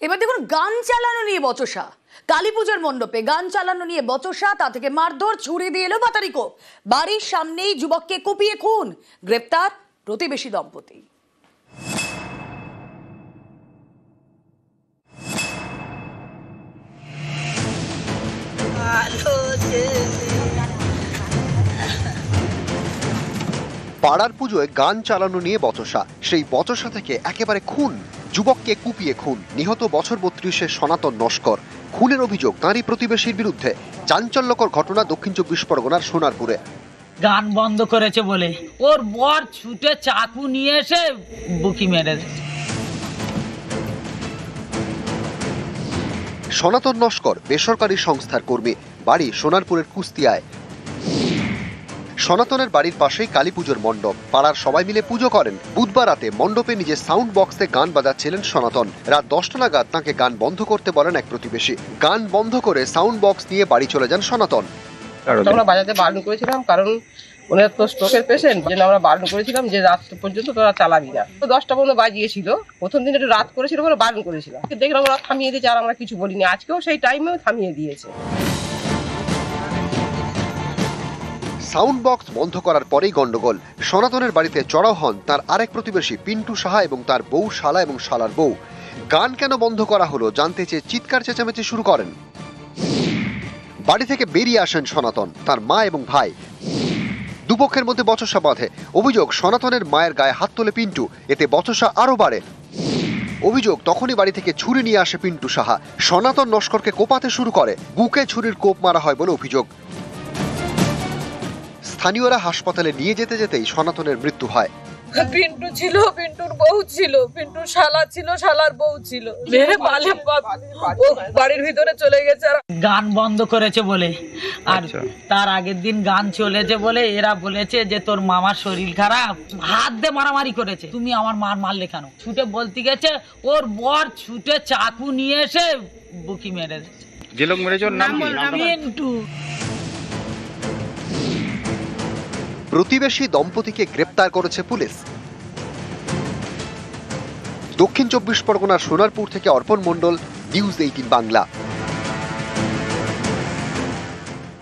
এবার দেখুন গান চালানো নিয়ে বচসা। কালী পুজোর মণ্ডপে গান চালানো নিয়ে বচসা, তা থেকে মারধর, ছুরি দিয়ে এলো বাতারিকো। বাড়ির সামনেই যুবককে কুপিয়ে খুন, গ্রেপ্তার প্রতিবেশী দম্পতি। পাড়ার পুজোয় গান চালানো নিয়ে বচসা, সেই বচসা থেকে একেবারে খুন, যুবককে কুপিয়ে খুন। নিহত বছর 32-এর সনাতন নস্কর। খুনের অভিযোগ তাঁরই প্রতিবেশীর বিরুদ্ধে। চাঞ্চল্যকর ঘটনা দক্ষিণ 24 পরগনার সোনারপুরে। গান বন্ধ করেছে বলে ওর বর ছুটে চাকু নিয়ে এসে বুকি মেরে দিয়েছে। সনাতন নস্কর বেসরকারি সংস্থার কর্মী, বাড়ি সোনারপুরের কুস্তিয়ায়। সনাতনের বাড়ির পাশেই কালী পুজোর মণ্ডপ। পাড়ার সবাই মিলে পুজো করেন। বুধবার রাতে মণ্ডপে নিজের সাউন্ড বক্সে গান বাজাচ্ছিলেন সনাতন। রাত 10টা নাগাদ তাঁকে গান বন্ধ করতে বলেন এক প্রতিবেশী। গান বন্ধ করে সাউন্ড বক্স নিয়ে বাড়ি চলে যান সনাতন। আমরা বাজাতে বারণ করেছিলাম, কারণ ওনার তো স্ট্রোকের পেশেন্ট, যেন আমরা বারণ করেছিলাম যে রাত পর্যন্ত তোরা চালাবি না। 10টা পর্যন্ত বাজিয়েছিল, প্রথম দিন একটু রাত করেছিল বলে বারণ করেছিলাম, দেখলাম ওরা থামিয়ে দিয়েছে, আর আমরা কিছু বলিনি। আজকেও সেই টাইমেও থামিয়ে দিয়েছে। সাউন্ড বক্স বন্ধ করার পরেই গন্ডগোল। সনাতনের বাড়িতে চড়াও হন তার আরেক প্রতিবেশী পিন্টু সাহা এবং তার বউ, শালা এবং শালার বউ। গান কেন বন্ধ করা হলো জানতে চেয়ে চিৎকার চেঁচামেচি শুরু করেন। বাড়ি থেকে বেরিয়ে আসেন সনাতন, তার মা এবং ভাই। দুপক্ষের মধ্যে বচসা বাঁধে। অভিযোগ, সনাতনের মায়ের গায়ে হাত তোলে পিন্টু, এতে বচসা আরো বাড়ে। অভিযোগ, তখনই বাড়ি থেকে ছুরি নিয়ে আসে পিন্টু সাহা। সনাতন নস্করকে কোপাতে শুরু করে। বুকে ছুরির কোপ মারা হয় বলে অভিযোগ। স্থানীয়রা হাসপাতালে নিয়ে যেতে যেতেই সনাতনের মৃত্যু হয়। পিন্টু ছিল, পিন্টুর বউ ছিল, পিন্টুর শালা ছিল, শালার বউ ছিল। মেরে পালে ও বাড়ির ভিতরে চলে গেছে। আর গান বন্ধ করেছে বলে, আর তার আগের দিন গান চলেছে বলে এরা বলেছে যে তোর মামার শরীর খারাপ, হাত দিয়ে মারামারি করেছে। তুমি আমার মার মারলে কেন? ছুটে বলতে গেছে, ওর বর ছুটে চাকু নিয়ে এসে বুকি মেরে দিয়েছে। যে লোক মেরেছে ওর নাম কি? পিন্টু। প্রতিবেশী দম্পতিকে গ্রেপ্তার করেছে পুলিশ। দক্ষিণ 24 পরগনার সোনারপুর থেকে অর্পণ মণ্ডল, নিউজ 18 বাংলা।